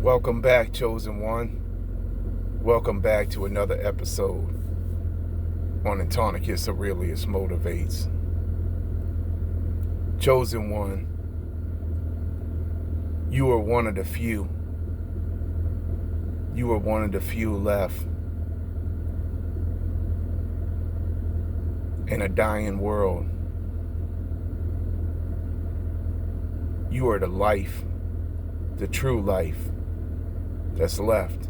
Welcome back, Chosen One. Welcome back to another episode on Antonicus Aurelius Motivates. Chosen One, you are one of the few. You are one of the few left in a dying world. You are the life, the true life that's left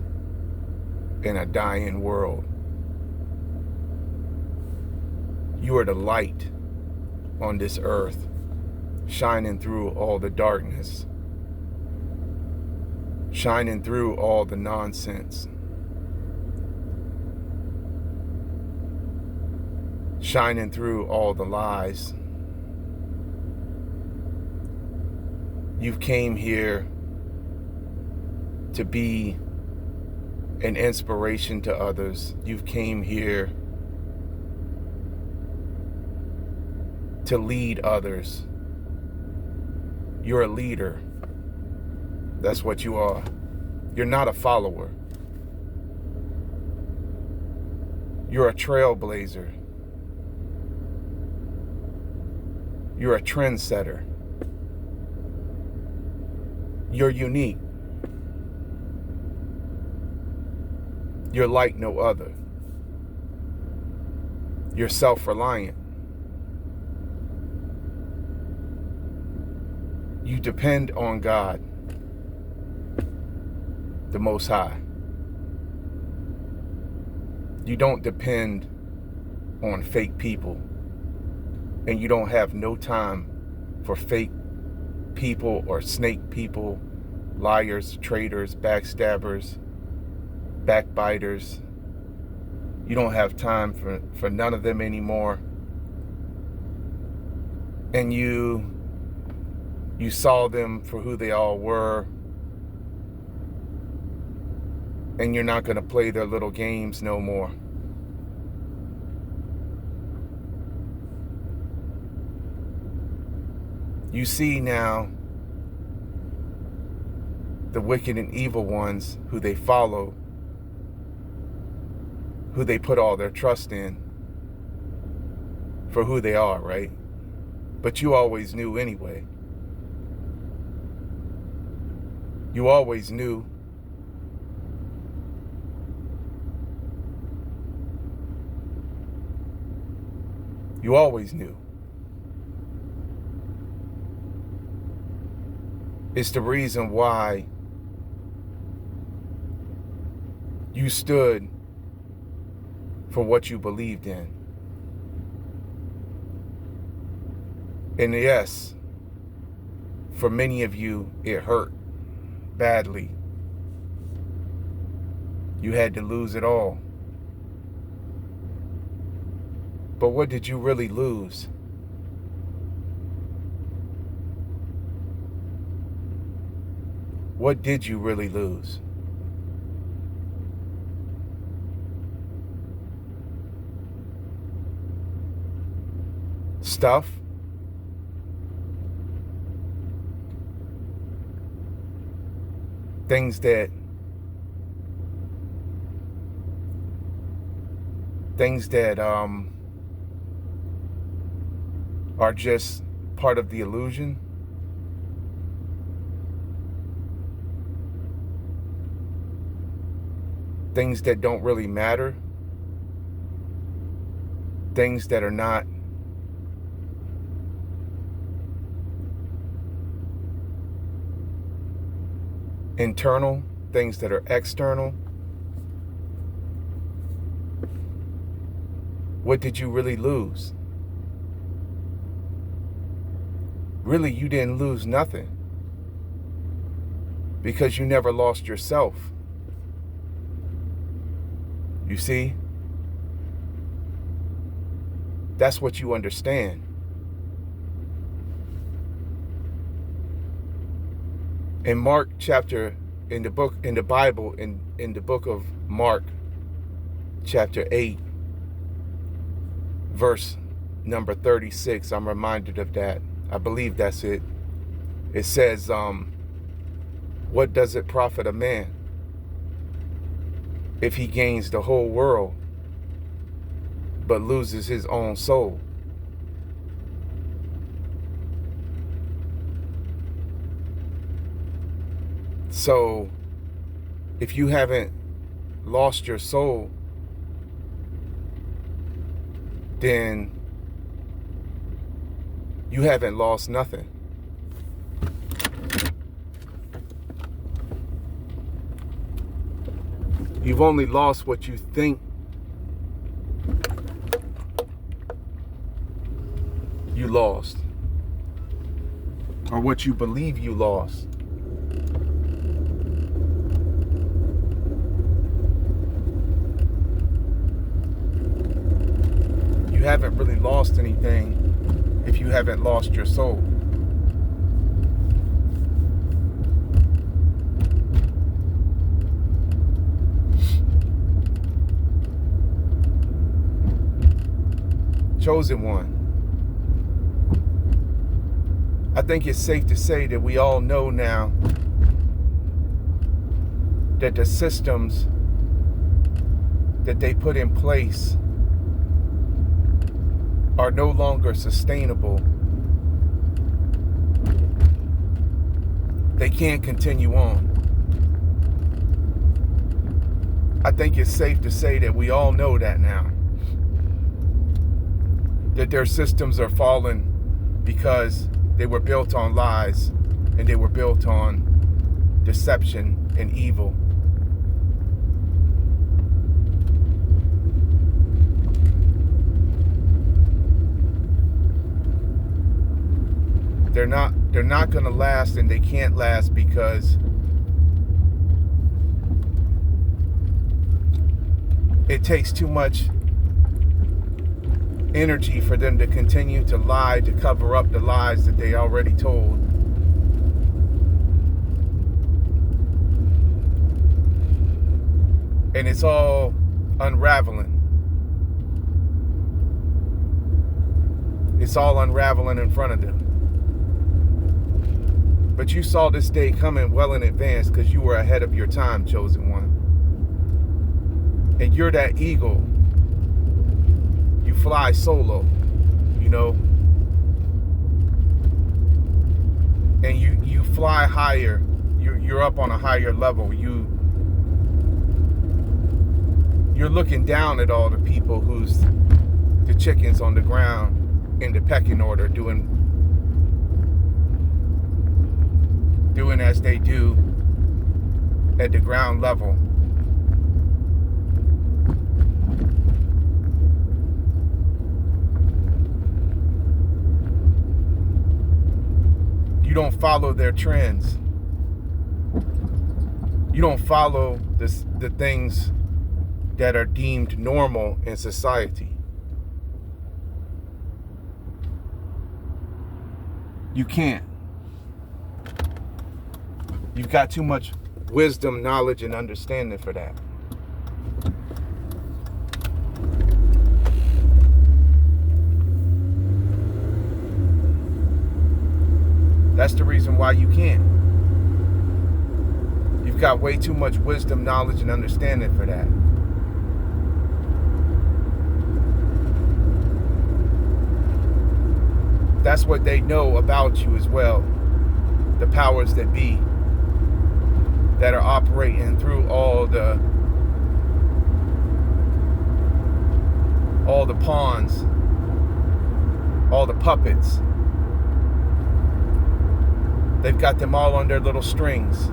in a dying world. You are the light on this earth, shining through all the darkness, shining through all the nonsense, shining through all the lies. You've came here to be an inspiration to others. You've came here to lead others. You're a leader. That's what you are. You're not a follower. You're a trailblazer. You're a trendsetter. You're unique. You're like no other. You're self-reliant. You depend on God, the Most High. You don't depend on fake people. And you don't have no time for fake people or snake people, liars, traitors, backstabbers, backbiters. You don't have time for none of them anymore. And you saw them for who they all were. And you're not going to play their little games no more. You see now the wicked and evil ones who they follow, who they put all their trust in for who they are, right? But you always knew anyway. You always knew. You always knew. It's the reason why you stood for what you believed in. And yes, for many of you, it hurt badly. You had to lose it all. But what did you really lose? What did you really lose? Stuff? Things that are just part of the illusion? Things that don't really matter? Things that are not internal? Things that are external? What did you really lose? Really, you didn't lose nothing, because you never lost yourself. You see? That's what you understand. In Mark chapter, in the Bible, in the book of Mark, chapter 8, verse number 36, I'm reminded of that. I believe that's it. It says, What does it profit a man if he gains the whole world but loses his own soul? So, if you haven't lost your soul, then you haven't lost nothing. You've only lost what you think you lost, or what you believe you lost. You haven't really lost anything if you haven't lost your soul. Chosen one. I think it's safe to say that we all know now that the systems that they put in place are no longer sustainable. They can't continue on. I think it's safe to say that we all know that now. That their systems are falling because they were built on lies and they were built on deception and evil. They're not going to last, and they can't last because it takes too much energy for them to continue to lie, to cover up the lies that they already told. And it's all unraveling. It's all unraveling in front of them. But you saw this day coming well in advance because you were ahead of your time, chosen one. And you're that eagle. You fly solo, you know. And you fly higher. You're up on a higher level. You're looking down at all the people who's the chickens on the ground in the pecking order doing as they do at the ground level. You don't follow their trends. You don't follow the things that are deemed normal in society. You can't. You've got too much wisdom, knowledge, and understanding for that. That's the reason why you can't. You've got way too much wisdom, knowledge, and understanding for that. That's what they know about you as well. The powers that be that are operating through all the pawns, all the puppets. They've got them all on their little strings.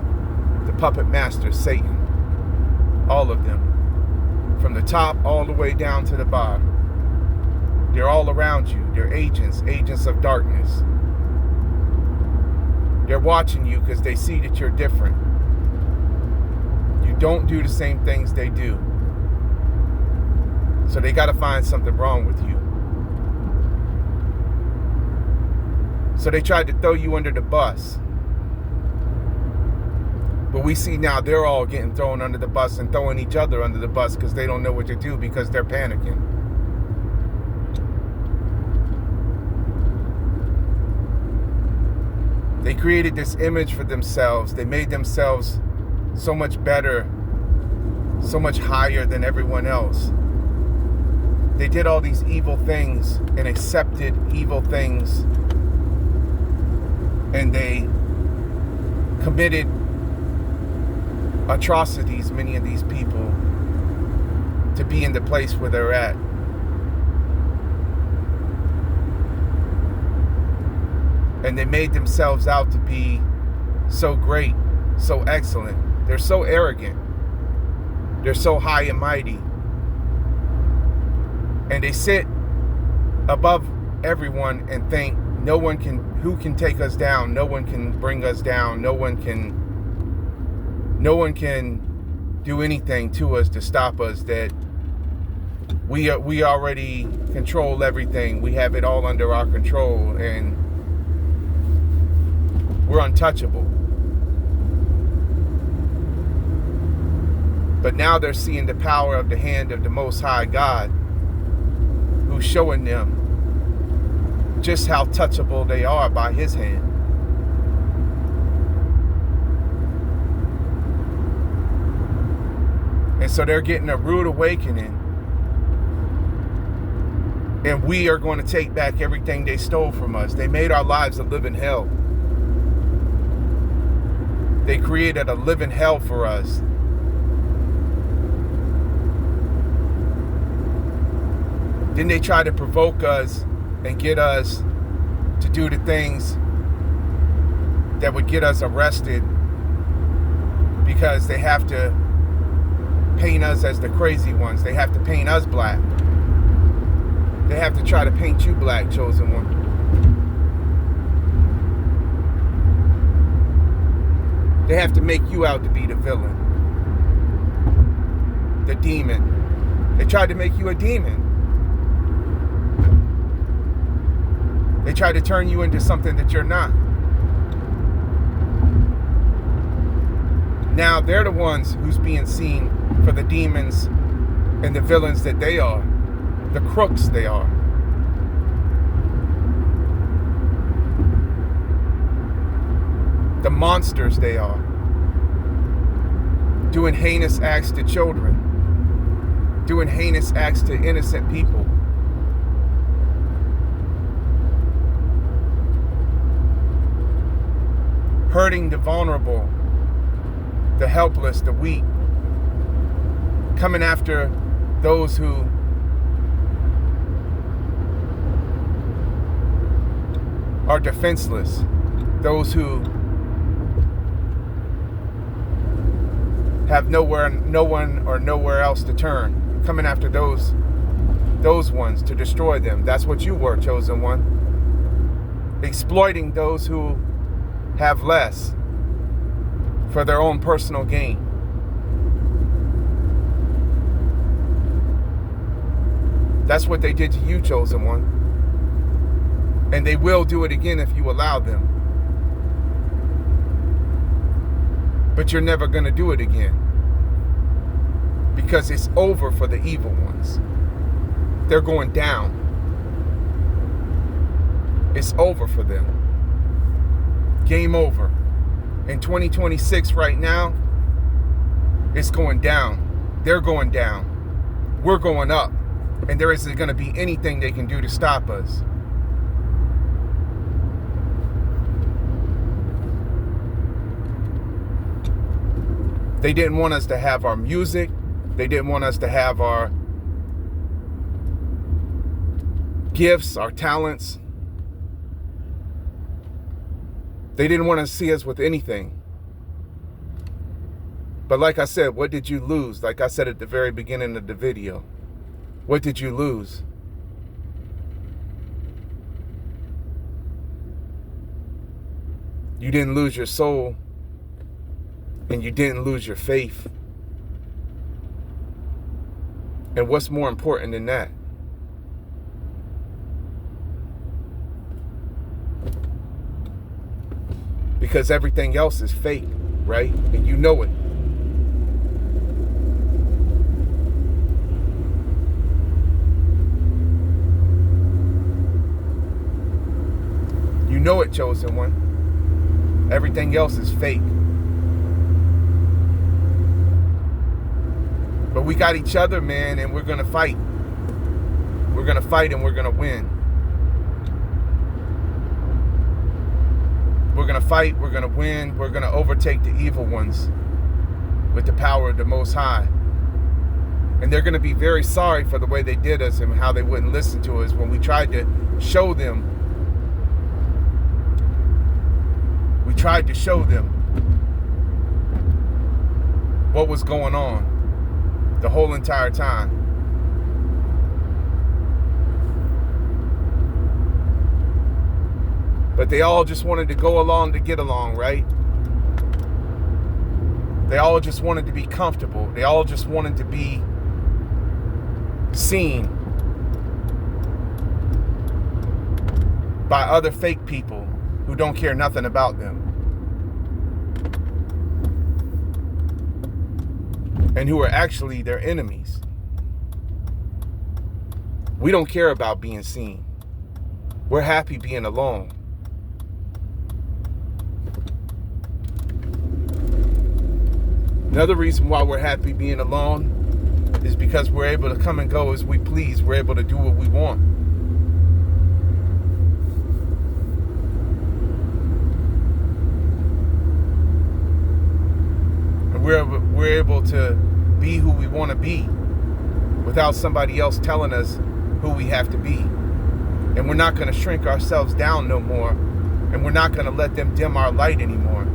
The puppet master, Satan. All of them. From the top all the way down to the bottom. They're all around you. They're agents of darkness. They're watching you because they see that you're different. You don't do the same things they do. So they got to find something wrong with you. So they tried to throw you under the bus. But we see now they're all getting thrown under the bus and throwing each other under the bus because they don't know what to do because they're panicking. created this image for themselves. They made themselves so much better, so much higher than everyone else. They did all these evil things and accepted evil things. And they committed atrocities, many of these people, to be in the place where they're at. And they made themselves out to be so great, so excellent. They're so arrogant. They're so high and mighty. And they sit above everyone and think who can take us down? No one can bring us down. No one can do anything to us to stop us. That we already control everything. We have it all under our control, and we're untouchable. But now they're seeing the power of the hand of the Most High God, who's showing them just how touchable they are by His hand. And so they're getting a rude awakening. And we are going to take back everything they stole from us. They made our lives a living hell. They created a living hell for us. Then they try to provoke us and get us to do the things that would get us arrested, because they have to paint us as the crazy ones. They have to paint us black. They have to try to paint you black, chosen one. They have to make you out to be the villain, the demon. They tried to make you a demon. They try to turn you into something that you're not. Now they're the ones who's being seen for the demons and the villains that they are, the crooks they are. The monsters they are, doing heinous acts to children, doing heinous acts to innocent people. Hurting the vulnerable, the helpless, the weak, coming after those who are defenseless, those who have no one or nowhere else to turn, coming after those ones to destroy them. That's what you were, chosen one. Exploiting those who have less for their own personal gain. That's what they did to you, chosen one. And they will do it again if you allow them. But you're never going to do it again, because it's over for the evil ones. They're going down. It's over for them. Game over. In 2026 right now, it's going down. They're going down. We're going up. And there isn't going to be anything they can do to stop us. They didn't want us to have our music. They didn't want us to have our gifts, our talents. They didn't want to see us with anything. But like I said, what did you lose? Like I said at the very beginning of the video, what did you lose? You didn't lose your soul, and you didn't lose your faith. And what's more important than that? Because everything else is fake, right? And you know it. You know it, chosen one. Everything else is fake. But we got each other, man, and we're going to fight. We're going to fight and we're going to win. We're going to fight, we're going to win, we're going to overtake the evil ones with the power of the Most High. And they're going to be very sorry for the way they did us and how they wouldn't listen to us when we tried to show them. We tried to show them what was going on the whole entire time. But they all just wanted to go along to get along, right? They all just wanted to be comfortable. They all just wanted to be seen by other fake people who don't care nothing about them. And who are actually their enemies. We don't care about being seen. We're happy being alone. Another reason why we're happy being alone is because we're able to come and go as we please. We're able to do what we want. And we're able to be who we want to be without somebody else telling us who we have to be. And we're not going to shrink ourselves down no more. And we're not going to let them dim our light anymore.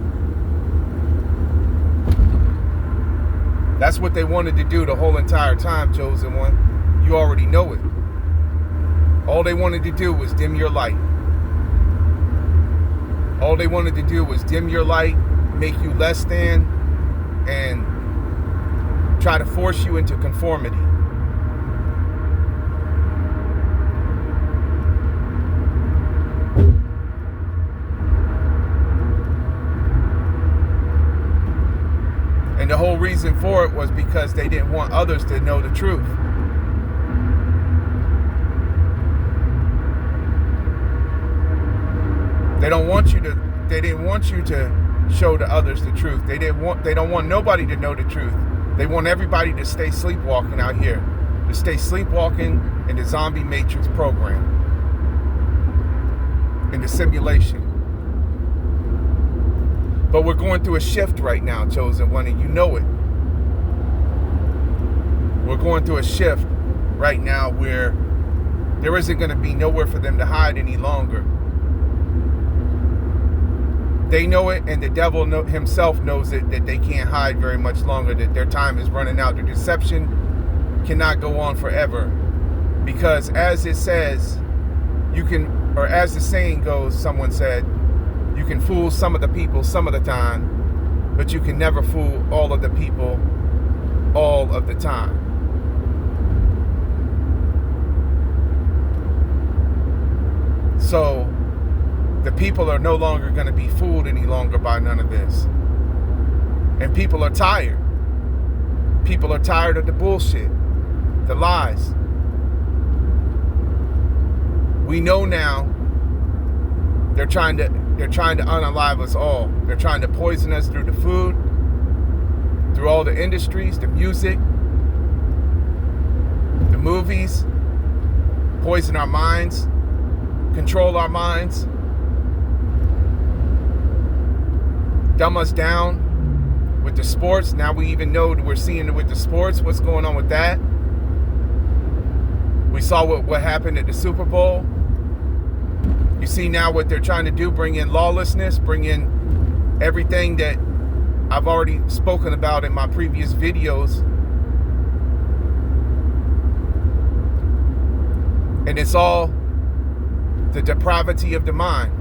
That's what they wanted to do the whole entire time, Chosen One. You already know it. All they wanted to do was dim your light. All they wanted to do was dim your light, make you less than, and try to force you into conformity. And the whole reason for it was because they didn't want others to know the truth. They didn't want you to show to others the truth. They don't want nobody to know the truth. They want everybody to stay sleepwalking out here. To stay sleepwalking in the zombie matrix program. In the simulation. But we're going through a shift right now, Chosen One, and you know it. We're going through a shift right now where there isn't going to be nowhere for them to hide any longer. They know it, and the devil himself knows it, that they can't hide very much longer, that their time is running out. The deception cannot go on forever. Because as it says, as the saying goes, someone said, you can fool some of the people some of the time, but you can never fool all of the people all of the time. So the people are no longer going to be fooled any longer by none of this. And people are tired. People are tired of the bullshit, the lies. We know now they're trying to unalive us all. They're trying to poison us through the food, through all the industries, the music, the movies, poison our minds, control our minds, dumb us down with the sports. Now we even know we're seeing it with the sports. What's going on with that? We saw what happened at the Super Bowl. You see now what they're trying to do, bring in lawlessness, bring in everything that I've already spoken about in my previous videos. And it's all the depravity of the mind.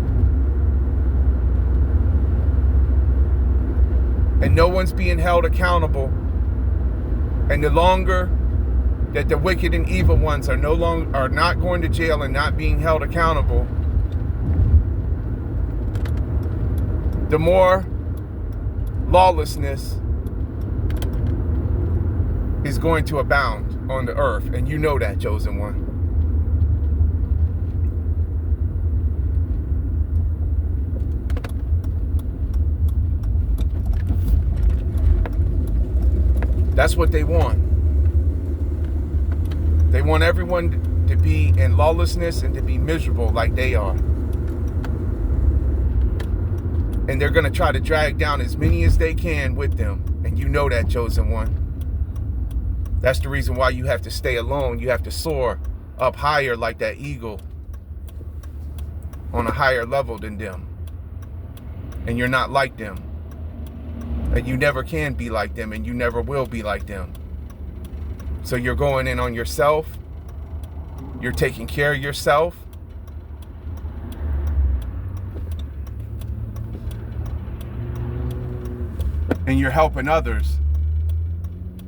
And no one's being held accountable. And the longer that the wicked and evil ones are not going to jail and not being held accountable, the more lawlessness is going to abound on the earth. And you know that, Chosen One. That's what they want. They want everyone to be in lawlessness and to be miserable like they are. And they're going to try to drag down as many as they can with them. And you know that, chosen one. That's the reason why you have to stay alone. You have to soar up higher like that eagle, on a higher level than them. And you're not like them. And you never can be like them, and you never will be like them. So you're going in on yourself. You're taking care of yourself. And you're helping others,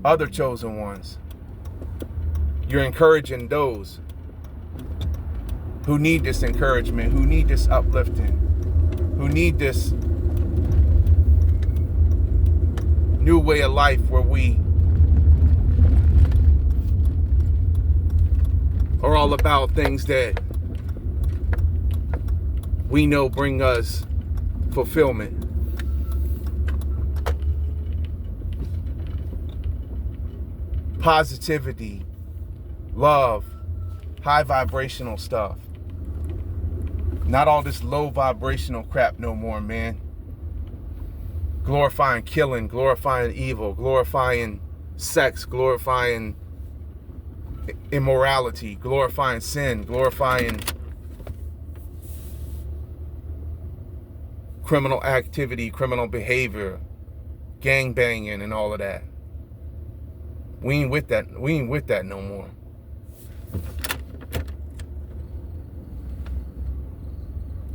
other chosen ones. You're encouraging those who need this encouragement, who need this uplifting, who need this new way of life where we are all about things that we know bring us fulfillment. Positivity, love, high vibrational stuff. Not all this low vibrational crap no more, man. Glorifying killing, glorifying evil, glorifying sex, glorifying immorality, glorifying sin, glorifying criminal activity, criminal behavior, gang banging and all of that. We ain't with that. We ain't with that no more.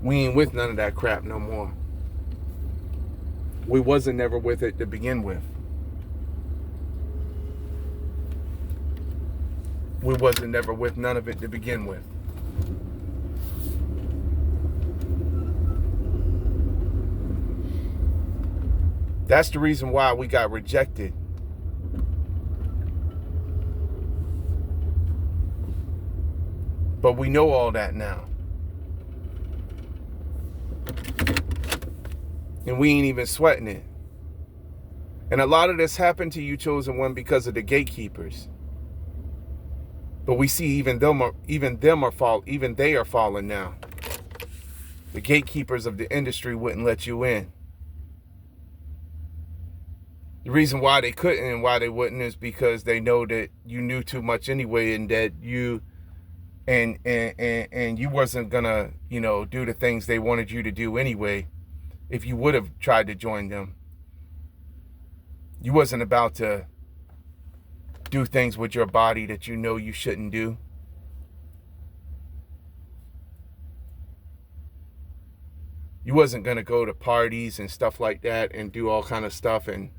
We ain't with none of that crap no more. We wasn't never with it to begin with. We wasn't never with none of it to begin with. That's the reason why we got rejected. But we know all that now. And we ain't even sweating it. And a lot of this happened to you, chosen one, because of the gatekeepers. But we see even they are falling now. The gatekeepers of the industry wouldn't let you in. The reason why they couldn't and why they wouldn't is because they know that you knew too much anyway, and that you and you wasn't gonna, do the things they wanted you to do anyway. If you would have tried to join them, you wasn't about to do things with your body that you know you shouldn't do. You wasn't gonna go to parties and stuff like that and do all kind of stuff and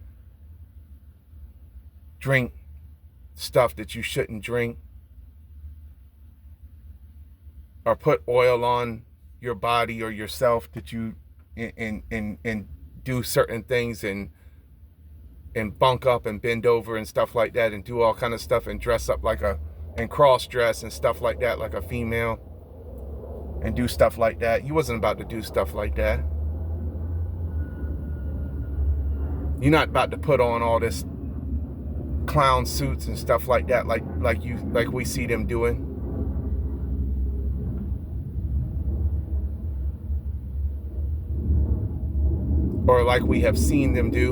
drink stuff that you shouldn't drink, or put oil on your body or yourself that you and do certain things and bunk up and bend over and stuff like that and do all kind of stuff and dress up and cross dress and stuff like that like a female and do stuff like that. You wasn't about to do stuff like that. You're not about to put on all this clown suits and stuff like that like we see them doing. Or like we have seen them do.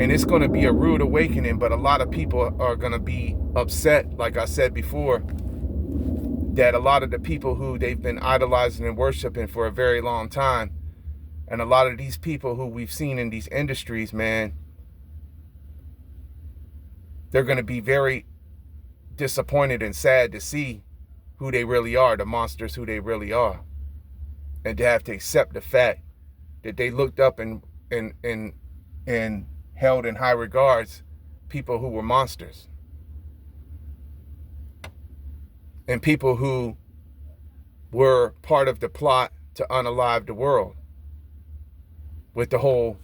And it's going to be a rude awakening, but a lot of people are going to be upset, like I said before, that a lot of the people who they've been idolizing and worshiping for a very long time, and a lot of these people who we've seen in these industries, man, they're going to be very disappointed and sad to see who they really are, the monsters who they really are. And to have to accept the fact that they looked up and held in high regards people who were monsters. And people who were part of the plot to unalive the world. With the whole,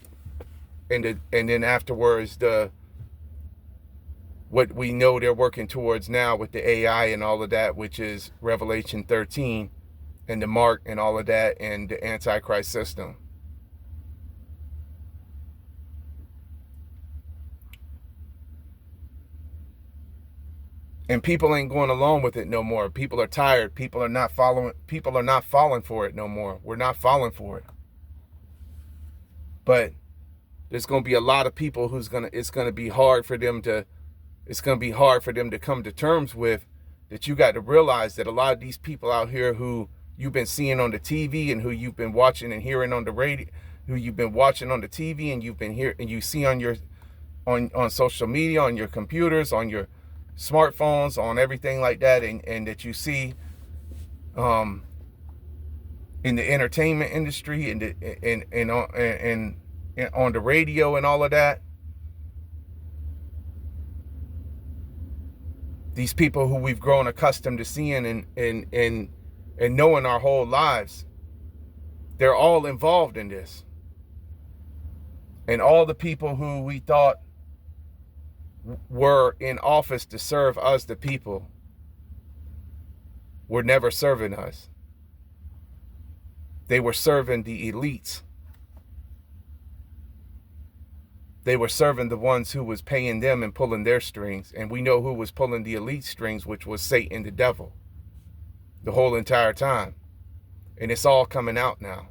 and then afterwards, what we know they're working towards now with the AI and all of that, which is Revelation 13. And the mark and all of that and the Antichrist system. And people ain't going along with it no more. People are tired. People are not falling for it no more. We're not falling for it. But there's going to be a lot of people it's going to be hard for them to come to terms with, that you got to realize that a lot of these people out here who you've been seeing on the TV and who you've been watching and hearing on the radio, who you've been watching on the TV and you've been here and you see on your on social media, on your computers, on your smartphones, on everything like that, and that you see in the entertainment industry and on the radio and all of that. These people who we've grown accustomed to seeing and knowing our whole lives, they're all involved in this. And all the people who we thought were in office to serve us, the people, were never serving us. They were serving the elites. They were serving the ones who was paying them and pulling their strings. And we know who was pulling the elite strings, which was Satan, the devil, the whole entire time. And it's all coming out now.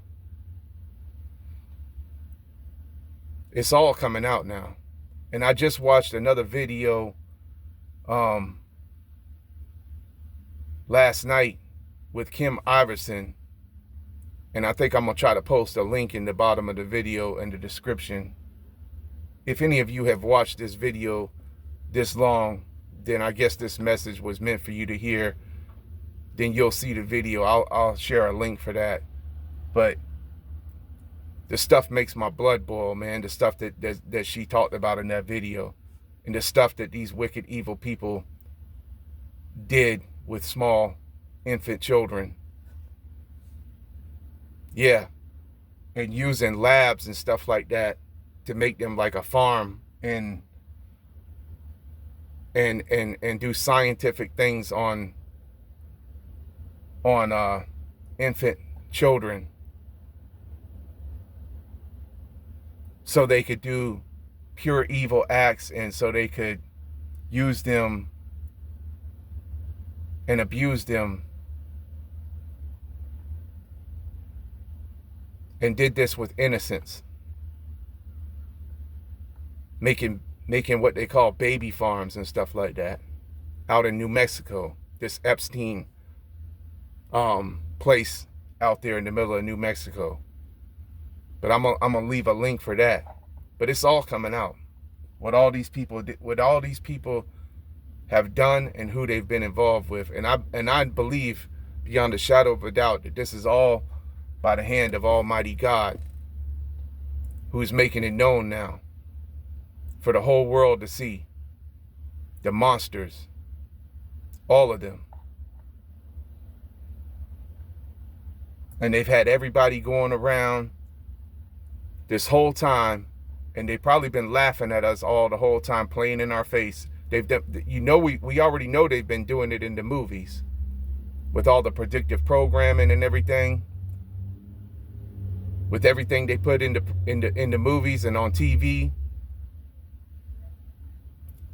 It's all coming out now. And I just watched another video last night with Kim Iverson. And I think I'm going to try to post a link in the bottom of the video in the description. If any of you have watched this video this long, then I guess this message was meant for you to hear. Then you'll see the video. I'll share a link for that. But the stuff makes my blood boil, man. The stuff that she talked about in that video. And the stuff that these wicked, evil people did with small infant children. Yeah. And using labs and stuff like that to make them like a farm and do scientific things on infant children, so they could do pure evil acts, and so they could use them and abuse them, and did this with innocence, making what they call baby farms and stuff like that out in New Mexico. This Epstein place out there in the middle of New Mexico. But I'm gonna leave a link for that. But it's all coming out. What all these people have done and who they've been involved with. And I believe beyond a shadow of a doubt that this is all by the hand of Almighty God, who is making it known now for the whole world to see. The monsters, all of them. And they've had everybody going around this whole time, and they've probably been laughing at us all the whole time, playing in our face. They've done, we already know they've been doing it in the movies with all the predictive programming and everything, with everything they put in the movies and on TV.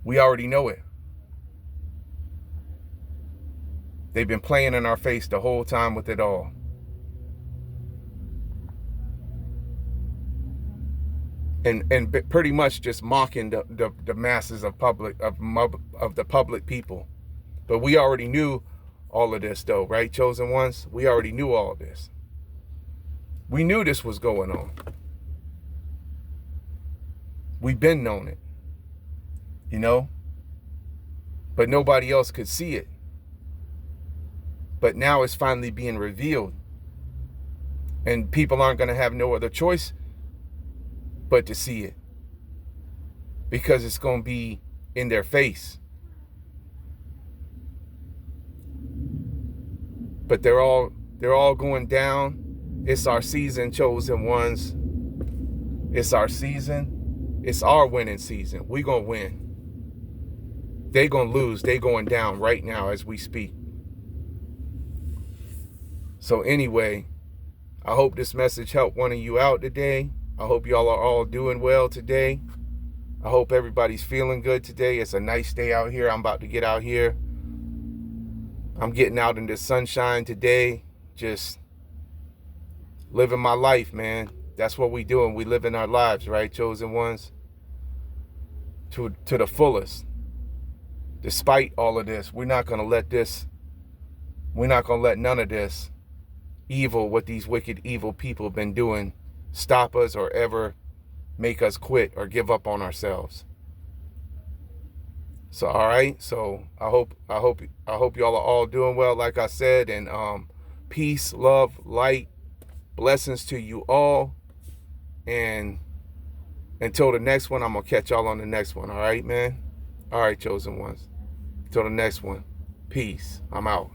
We already know it. They've been playing in our face the whole time with it all. And pretty much just mocking the masses of the public people. But we already knew all of this, though, right, chosen ones? We already knew all of this. We knew this was going on. We've been known it, you know? But nobody else could see it. But now it's finally being revealed. And people aren't going to have no other choice but to see it, because it's going to be in their face. But they're all going down. It's our season, chosen ones. It's our season. It's our winning season. We're going to win. They're going to lose. They're going down right now as we speak. So anyway, I hope this message helped one of you out today. I hope y'all are all doing well today. I hope everybody's feeling good today. It's a nice day out here. I'm about to get out here I'm getting out in the sunshine today, just living my life, man. That's what we doing. We living our lives, right, chosen ones? To the fullest. Despite all of this, we're not going to let none of this evil, what these wicked, evil people have been doing, stop us or ever make us quit or give up on ourselves. So, all right. So I hope y'all are all doing well, like I said, and peace, love, light, blessings to you all. And until the next one, I'm gonna catch y'all on the next one. All right, man. All right, chosen ones. Until the next one. Peace. I'm out.